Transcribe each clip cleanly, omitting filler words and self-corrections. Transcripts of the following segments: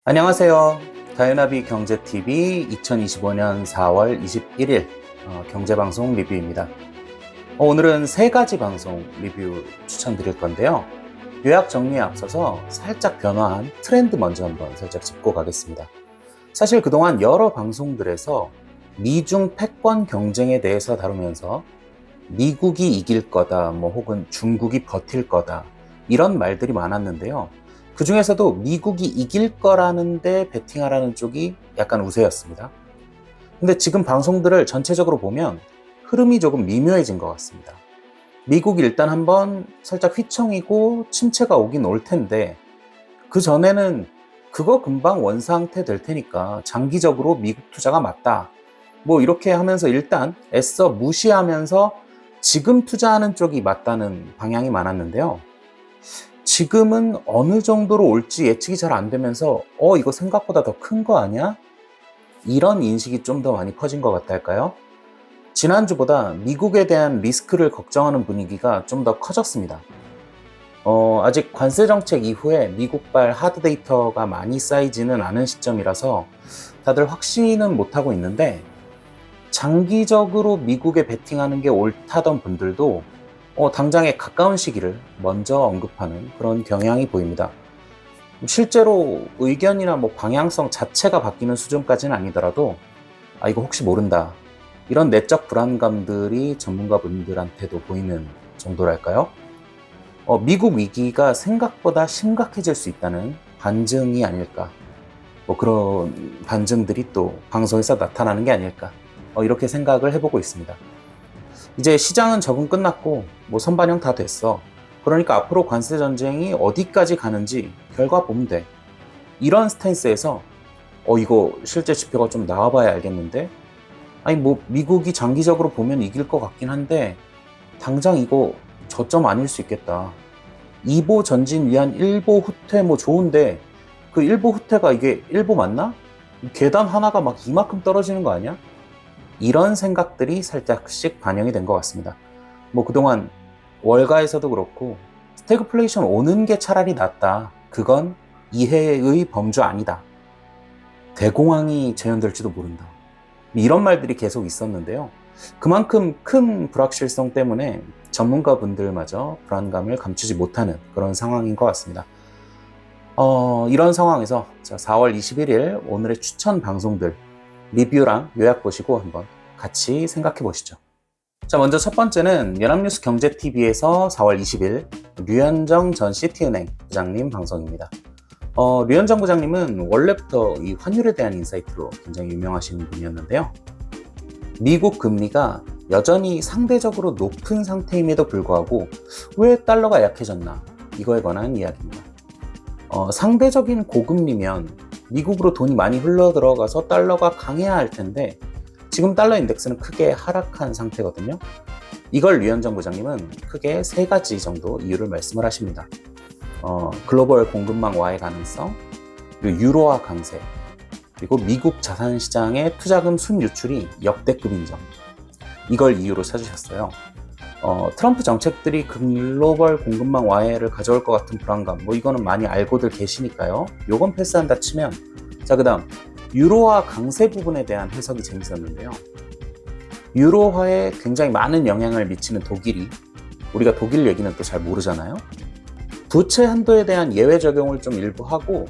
안녕하세요. 다이나비 경제TV 2025년 4월 21일 경제방송 리뷰입니다. 오늘은 세 가지 방송 리뷰 추천드릴 건데요. 요약 정리에 앞서서 살짝 변화한 트렌드 먼저 한번 살짝 짚고 가겠습니다. 사실 그동안 여러 방송들에서 미중 패권 경쟁에 대해서 다루면서 미국이 이길 거다, 혹은 중국이 버틸 거다, 이런 말들이 많았는데요. 그 중에서도 미국이 이길 거라는데 베팅하라는 쪽이 약간 우세였습니다. 근데 지금 방송들을 전체적으로 보면 흐름이 조금 미묘해진 것 같습니다. 미국이 일단 한번 살짝 휘청이고 침체가 오긴 올 텐데, 그 전에는 그거 금방 원상태 될 테니까 장기적으로 미국 투자가 맞다, 이렇게 하면서 일단 애써 무시하면서 지금 투자하는 쪽이 맞다는 방향이 많았는데요. 지금은 어느 정도로 올지 예측이 잘 안 되면서 이거 생각보다 더 큰 거 아니야? 이런 인식이 좀 더 많이 퍼진 것 같달까요? 지난주보다 미국에 대한 리스크를 걱정하는 분위기가 좀 더 커졌습니다. 아직 관세 정책 이후에 미국발 하드 데이터가 많이 쌓이지는 않은 시점이라서 다들 확신은 못하고 있는데, 장기적으로 미국에 베팅하는 게 옳다던 분들도 당장의 가까운 시기를 먼저 언급하는 그런 경향이 보입니다. 실제로 의견이나 방향성 자체가 바뀌는 수준까지는 아니더라도 이거 혹시 모른다, 이런 내적 불안감들이 전문가분들한테도 보이는 정도랄까요? 미국 위기가 생각보다 심각해질 수 있다는 반증이 아닐까, 그런 반증들이 또 방송에서 나타나는 게 아닐까, 이렇게 생각을 해보고 있습니다. 이제 시장은 적응 끝났고 선반영 다 됐어. 그러니까 앞으로 관세 전쟁이 어디까지 가는지 결과 보면 돼. 이런 스탠스에서 이거 실제 지표가 좀 나와봐야 알겠는데, 미국이 장기적으로 보면 이길 것 같긴 한데 당장 이거 저점 아닐 수 있겠다. 2보 전진 위한 1보 후퇴 좋은데, 그 1보 후퇴가 이게 1보 맞나? 계단 하나가 막 이만큼 떨어지는 거 아니야? 이런 생각들이 살짝씩 반영이 된 것 같습니다. 그동안 월가에서도 그렇고 스태그플레이션 오는 게 차라리 낫다, 그건 이해의 범주 아니다, 대공황이 재현될지도 모른다, 이런 말들이 계속 있었는데요. 그만큼 큰 불확실성 때문에 전문가분들마저 불안감을 감추지 못하는 그런 상황인 것 같습니다. 이런 상황에서 4월 21일 오늘의 추천 방송들 리뷰랑 요약 보시고 한번 같이 생각해 보시죠. 먼저 첫 번째는 연합뉴스 경제TV에서 4월 20일 류현정 전 시티은행 부장님 방송입니다. 류현정 부장님은 원래부터 이 환율에 대한 인사이트로 굉장히 유명하신 분이었는데요. 미국 금리가 여전히 상대적으로 높은 상태임에도 불구하고 왜 달러가 약해졌나, 이거에 관한 이야기입니다. 상대적인 고금리면 미국으로 돈이 많이 흘러 들어가서 달러가 강해야 할 텐데 지금 달러 인덱스는 크게 하락한 상태거든요. 이걸 류현정 부장님은 크게 세 가지 정도 이유를 말씀을 하십니다. 글로벌 공급망 와해 가능성, 그리고 유로화 강세, 그리고 미국 자산시장의 투자금 순유출이 역대급인 점, 이걸 이유로 찾으셨어요. 트럼프 정책들이 글로벌 공급망 와해를 가져올 것 같은 불안감, 이거는 많이 알고들 계시니까요. 요건 패스한다 치면, 그 다음 유로화 강세 부분에 대한 해석이 재밌었는데요. 유로화에 굉장히 많은 영향을 미치는 독일이, 우리가 독일 얘기는 또 잘 모르잖아요. 부채 한도에 대한 예외 적용을 좀 일부 하고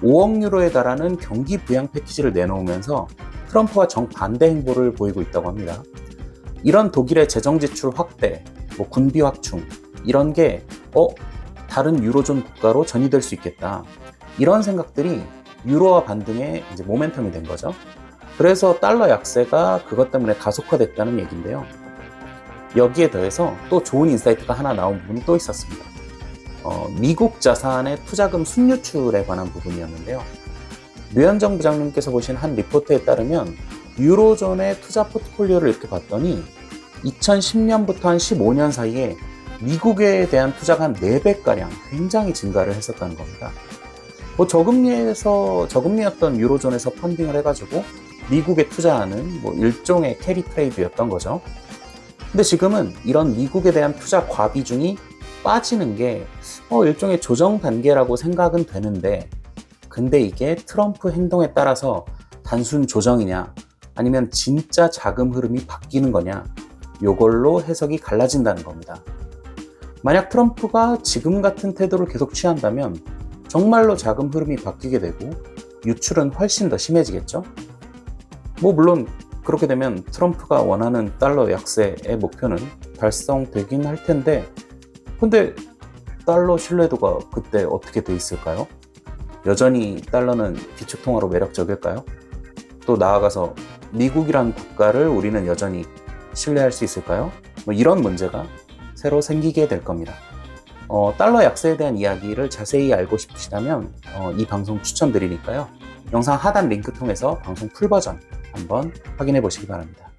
5억 유로에 달하는 경기 부양 패키지를 내놓으면서 트럼프와 정반대 행보를 보이고 있다고 합니다. 이런 독일의 재정 지출 확대, 군비 확충, 이런 게 다른 유로존 국가로 전이될 수 있겠다, 이런 생각들이 유로화 반등의 이제 모멘텀이 된 거죠. 그래서 달러 약세가 그것 때문에 가속화됐다는 얘기인데요. 여기에 더해서 또 좋은 인사이트가 하나 나온 부분이 또 있었습니다. 미국 자산의 투자금 순유출에 관한 부분이었는데요. 류현정 부장님께서 보신 한 리포트에 따르면 유로존의 투자 포트폴리오를 이렇게 봤더니 2010년부터 한 15년 사이에 미국에 대한 투자가 한 4배가량 굉장히 증가를 했었다는 겁니다. 저금리였던 유로존에서 펀딩을 해가지고 미국에 투자하는 일종의 캐리 트레이드였던 거죠. 근데 지금은 이런 미국에 대한 투자 과비중이 빠지는 게 일종의 조정 단계라고 생각은 되는데, 근데 이게 트럼프 행동에 따라서 단순 조정이냐 아니면 진짜 자금 흐름이 바뀌는 거냐, 요걸로 해석이 갈라진다는 겁니다. 만약 트럼프가 지금 같은 태도를 계속 취한다면 정말로 자금 흐름이 바뀌게 되고 유출은 훨씬 더 심해지겠죠? 물론 그렇게 되면 트럼프가 원하는 달러 약세의 목표는 달성되긴 할 텐데, 근데 달러 신뢰도가 그때 어떻게 돼 있을까요? 여전히 달러는 기축통화로 매력적일까요? 또 나아가서 미국이란 국가를 우리는 여전히 신뢰할 수 있을까요? 이런 문제가 새로 생기게 될 겁니다. 달러 약세에 대한 이야기를 자세히 알고 싶으시다면 이 방송 추천드리니까요. 영상 하단 링크 통해서 방송 풀버전 한번 확인해 보시기 바랍니다.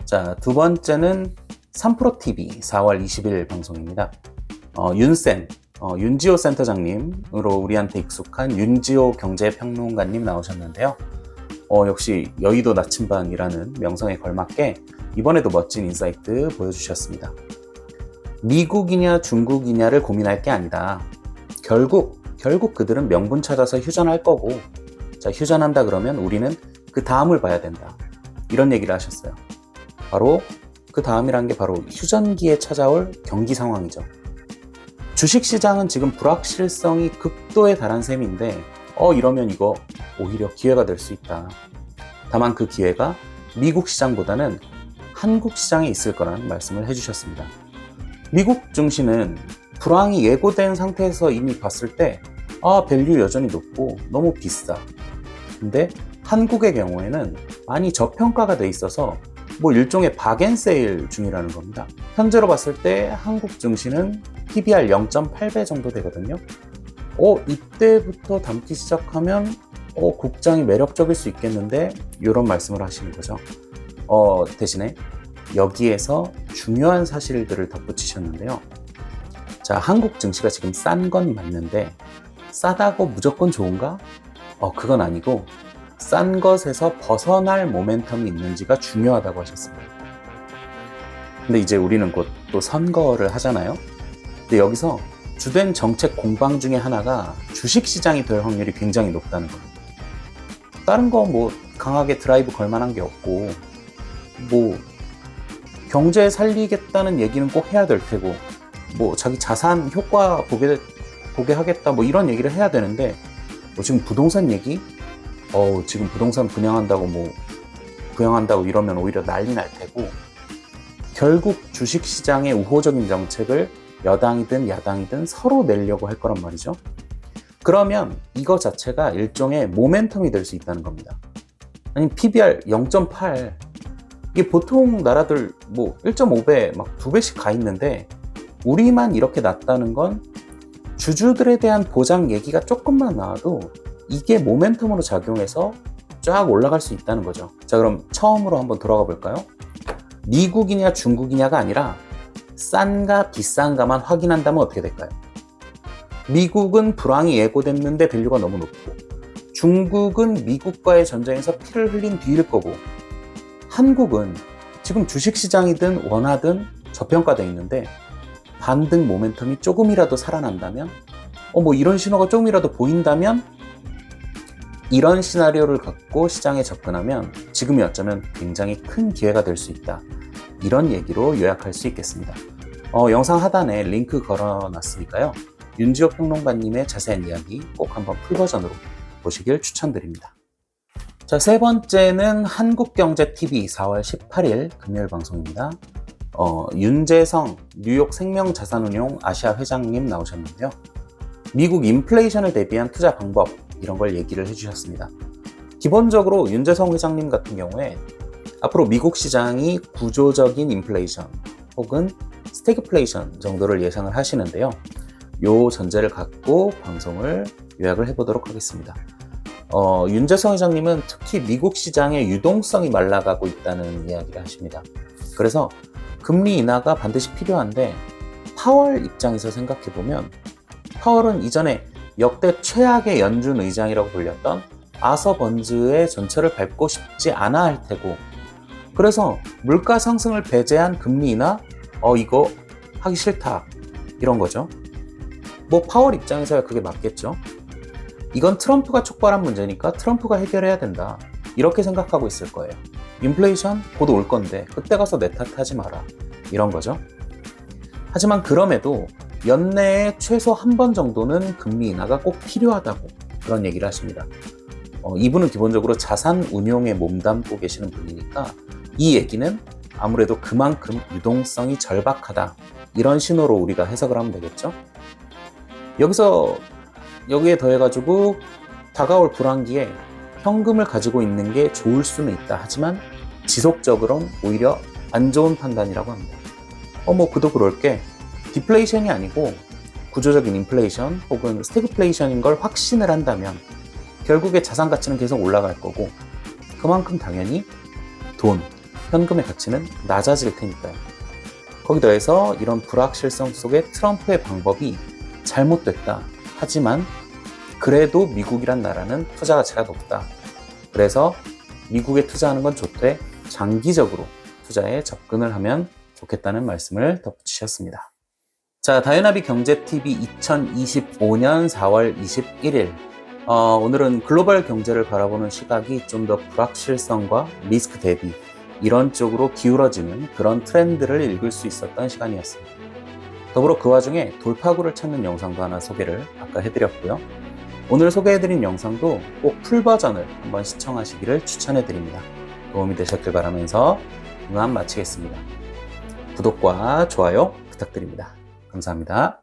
자, 두 번째는 3프로TV 4월 20일 방송입니다. 윤지호 센터장님으로 우리한테 익숙한 윤지호 경제평론가님 나오셨는데요. 역시 여의도 나침반이라는 명성에 걸맞게 이번에도 멋진 인사이트 보여주셨습니다. 미국이냐 중국이냐를 고민할 게 아니다. 결국 그들은 명분 찾아서 휴전할 거고, 자, 휴전한다 그러면 우리는 그 다음을 봐야 된다. 이런 얘기를 하셨어요. 바로 그 다음이란 게 바로 휴전기에 찾아올 경기 상황이죠. 주식시장은 지금 불확실성이 극도에 달한 셈인데 이러면 이거 오히려 기회가 될 수 있다. 다만 그 기회가 미국 시장보다는 한국 시장에 있을 거라는 말씀을 해주셨습니다. 미국 증시는 불황이 예고된 상태에서 이미 봤을 때 밸류 여전히 높고 너무 비싸. 근데 한국의 경우에는 많이 저평가가 돼 있어서 일종의 박앤세일 중이라는 겁니다. 현재로 봤을 때 한국 증시는 PBR 0.8배 정도 되거든요. 이때부터 담기 시작하면 국장이 매력적일 수 있겠는데, 이런 말씀을 하시는 거죠. 대신에 여기에서 중요한 사실들을 덧붙이셨는데요. 자, 한국 증시가 지금 싼 건 맞는데 싸다고 무조건 좋은가? 그건 아니고 싼 것에서 벗어날 모멘텀이 있는지가 중요하다고 하셨습니다. 근데 이제 우리는 곧 또 선거를 하잖아요. 근데 여기서 주된 정책 공방 중에 하나가 주식시장이 될 확률이 굉장히 높다는 겁니다. 다른 거 강하게 드라이브 걸 만한 게 없고, 경제 살리겠다는 얘기는 꼭 해야 될 테고, 자기 자산 효과 보게 하겠다, 이런 얘기를 해야 되는데, 지금 부동산 얘기? 지금 부동산 분양한다고 이러면 오히려 난리 날 테고, 결국 주식시장의 우호적인 정책을 여당이든 야당이든 서로 내려고 할 거란 말이죠. 그러면 이거 자체가 일종의 모멘텀이 될 수 있다는 겁니다. 아니, PBR 0.8, 이게 보통 나라들 1.5배, 2배씩 가 있는데 우리만 이렇게 낮다는 건 주주들에 대한 보장 얘기가 조금만 나와도 이게 모멘텀으로 작용해서 쫙 올라갈 수 있다는 거죠. 자, 그럼 처음으로 한번 돌아가 볼까요? 미국이냐 중국이냐가 아니라 싼가 비싼가만 확인한다면 어떻게 될까요? 미국은 불황이 예고됐는데 밸류가 너무 높고, 중국은 미국과의 전쟁에서 피를 흘린 뒤일 거고, 한국은 지금 주식시장이든 원화든 저평가되어 있는데 반등 모멘텀이 조금이라도 살아난다면, 이런 신호가 조금이라도 보인다면, 이런 시나리오를 갖고 시장에 접근하면 지금이 어쩌면 굉장히 큰 기회가 될 수 있다. 이런 얘기로 요약할 수 있겠습니다. 영상 하단에 링크 걸어놨으니까요. 윤지호 평론가님의 자세한 이야기 꼭 한번 풀버전으로 보시길 추천드립니다. 자, 세 번째는 한국경제TV 4월 18일 금요일 방송입니다. 윤재성 뉴욕 생명자산운용 아시아 회장님 나오셨는데요. 미국 인플레이션을 대비한 투자 방법, 이런 걸 얘기를 해주셨습니다. 기본적으로 윤재성 회장님 같은 경우에 앞으로 미국 시장이 구조적인 인플레이션 혹은 스태그플레이션 정도를 예상을 하시는데요. 요 전제를 갖고 방송을 요약을 해보도록 하겠습니다. 윤재성 회장님은 특히 미국 시장의 유동성이 말라가고 있다는 이야기를 하십니다. 그래서 금리 인하가 반드시 필요한데, 파월 입장에서 생각해보면 파월은 이전에 역대 최악의 연준 의장이라고 불렸던 아서 번즈의 전철을 밟고 싶지 않아 할 테고, 그래서 물가 상승을 배제한 금리 인하? 이거 하기 싫다, 이런 거죠. 파월 입장에서야 그게 맞겠죠. 이건 트럼프가 촉발한 문제니까 트럼프가 해결해야 된다. 이렇게 생각하고 있을 거예요. 인플레이션 곧 올 건데 그때 가서 내 탓하지 마라. 이런 거죠. 하지만 그럼에도 연내에 최소 한 번 정도는 금리 인하가 꼭 필요하다고 그런 얘기를 하십니다. 이분은 기본적으로 자산 운용에 몸담고 계시는 분이니까 이 얘기는 아무래도 그만큼 유동성이 절박하다. 이런 신호로 우리가 해석을 하면 되겠죠. 여기에 더해가지고 다가올 불황기에 현금을 가지고 있는 게 좋을 수는 있다. 하지만 지속적으로는 오히려 안 좋은 판단이라고 합니다. 그도 그럴 게 디플레이션이 아니고 구조적인 인플레이션 혹은 스태그플레이션인 걸 확신을 한다면 결국에 자산 가치는 계속 올라갈 거고 그만큼 당연히 현금의 가치는 낮아질 테니까요. 거기 더해서 이런 불확실성 속에 트럼프의 방법이 잘못됐다. 하지만 그래도 미국이란 나라는 투자 가치가 높다. 그래서 미국에 투자하는 건 좋되 장기적으로 투자에 접근을 하면 좋겠다는 말씀을 덧붙이셨습니다. 자, 다이나비 경제TV 2025년 4월 21일. 오늘은 글로벌 경제를 바라보는 시각이 좀 더 불확실성과 리스크 대비 이런 쪽으로 기울어지는 그런 트렌드를 읽을 수 있었던 시간이었습니다. 더불어 그 와중에 돌파구를 찾는 영상도 하나 소개를 아까 해드렸고요. 오늘 소개해드린 영상도 꼭 풀버전을 한번 시청하시기를 추천해드립니다. 도움이 되셨길 바라면서 이만 마치겠습니다. 구독과 좋아요 부탁드립니다. 감사합니다.